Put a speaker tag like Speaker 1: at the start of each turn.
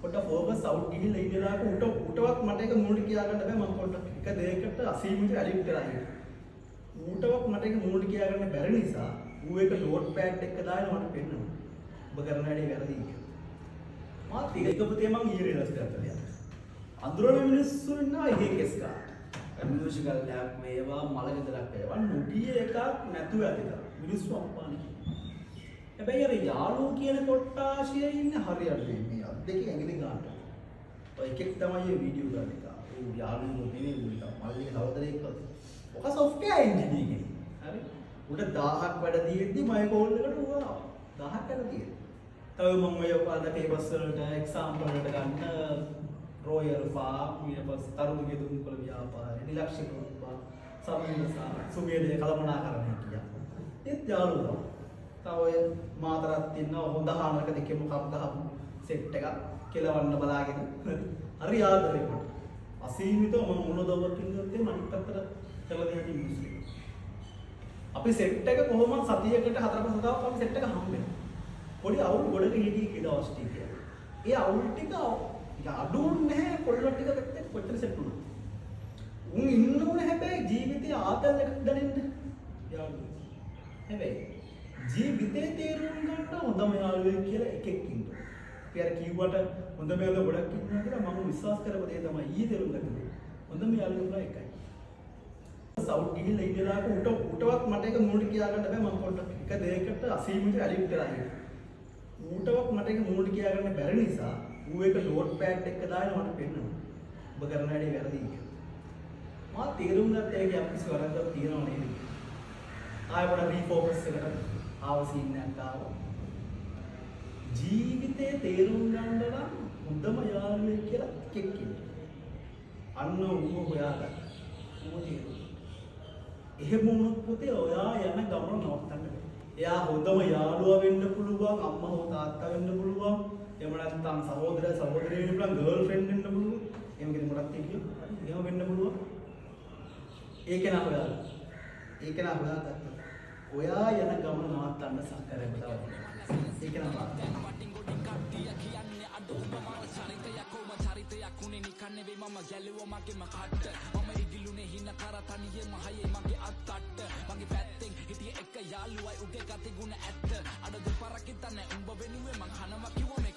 Speaker 1: පොඩ focus out ගිහිල්ලා ඉඳලාක උටවත් මට ඒක මූණට කියා ගන්න බෑ මම පොඩ්ඩක් එක දෙයකට අසීමිත ඇඩික්ට් වෙලා ඉන්නේ. උටවත් මට ඒක මූණට කියා ගන්න බැරි නිසා ඌ එක නෝට් පෑඩ් එක දාලා මට පෙන්නනවා. ඔබ කරන වැඩේ වැරදි කියලා. මාත් ඒක පුතේ මං ඊයේ රැස් කරලා අඳුරන මිනිස්සු ඉන්නවා එක එක ස්කා. මියුසිකල් ලැබ් මේවා මලගෙදරක් ඒවා නොගිය එකක් නැතුව ඇතිද. මිනිස්සු අප්පානේ. හැබැයි අර යාළුවෝ කියන කොට්ටාශයේ ඉන්නේ හරියට මේ අත් දෙකේ ඇඟිලි ගන්නට. ඔය එකෙක් තමයි මේ වීඩියෝ ගන්න එක. ඌ යාළුවෝ නෙවෙයි ඌ මල්ලේ සහෝදරයෙක් වගේ. ඔක සොෆ්ට්වෙයාර් ඉංජිනේරියන් කෙනෙක්. හරි. උට 1000ක් වැඩ දීද්දි මම කෝල් එකට ඌ ආවා. 1000ක් වැඩ දීලා. තව මම ඔය පාද පේපර්ස් වලට එක්සාම්පල් වලට ගන්න රොයල් ෆාම් ඊට පස්සේ තරුණගේ දුම්කොළ ව්‍යාපාරය නිලක්ෂිත උත්පා සමීරසා සුමේලේ කලමනාකරණය කියලා. ඒත් යාළුවා තව ඔය මාතරත් ඉන්නවා හොඳ හානක දෙකේ මොකක් ගහමු සෙට් එකක් කෙලවන්න බලාගෙන හරි ආදරේ මට. අසීමිතව මම මොනදවත් ඉන්නත් ඒ මනිත් පැත්තට කළා දෙයක් මිනිස්සු. අපි සෙට් එක කොහොමද සතියකට 4-5 දවසක් අපි සෙට් එක හම්බෙනවා. පොඩි අවුල් ගොඩක හිටියේ කියලා දවස් ටික. ඒ අවුල් ටික අඩුුන්නේ නැහැ පොල්ලො ටික පැත්තේ කොච්චර සෙට් වුණා. උන් ඉන්න ඕනේ හැබැයි ජීවිතයේ ආතල් එකක් දැනෙන්න. යාළුවෝ. හැබැයි ජීවිතේ තේරුම් ගන්න හොඳම යාළුවෙක් කියලා එකෙක් ඉන්නවා. අපි අර කිව්වට හොඳම යාළුවා ගොඩක් ඉන්නවා කියලා මම විශ්වාස කරපු දේ තමයි ඊයේ තේරුම් ගත්තේ. හොඳම යාළුවා එකයි. සවුට් ගිහිල්ලා ඉඳලාක උටවත් මට ඒක මූණට කියා ගන්න බෑ මම පොඩ්ඩක් එක දෙයකට අසීමිත ඇඩික්ට් වෙලා ඉන්නේ. ඌටවත් මට ඒක මූණට කියා ගන්න බැරි නිසා ඌ එක නෝට් පෑඩ් එක දාලා මට පෙන්නනවා. ඔබ කරන වැඩේ වැරදි කියලා. මා තේරුම් ගත්ත ඒකේ අපිස් වරද්දක් තියෙනව නේද? ආයෙ පොඩ රීෆෝකස් එකට ආව සීන් එකක් ආවා. ජීවිතේ තේරුම් ගන්න නම් හොඳම යාළුවෙක් කියලා කෙක් ඉන්නවා. අන්න ඌ හොයාගන්න. ඌ තේරුම්. එහෙම වුණොත් පුතේ ඔයා යන ගමන නවත්තන්න බෑ. එයා හොඳම යාළුවා වෙන්න පුළුවන්, අම්මා හෝ තාත්තා වෙන්න පුළුවන්. එහෙම නැත්නම් සහෝදර සහෝදරිය වෙන්න පුළුවන්, ගර්ල්ෆ්‍රෙන්ඩ් වෙන්න පුළුවන්. එහෙම කෙනෙක් මොකක්ද කියනවා? එහෙම වෙන්න පුළුවන්. ඒක නා හොයාගන්න. ඒක නා හොයාගත්තා. ඔයා යන ගමන නවත්තන්න සක්කරේ බතාව. ඒක නා බලන්න.
Speaker 2: චරිතයක් උනේ නිකන් නෙවෙයි මම ගැලුවා මගේම කට්ට. මම ඉගිලුනේ හින කර තනියෙම හයේ මගේ අත්තට්ට. මගේ පැත්තෙන් හිටියේ එක යාළුවයි උගේ ගති ගුණ ඇත්ත. අද දෙපාරක් හිතන්නේ උඹ වෙනුවේ මං කනවා කිව්ව මේ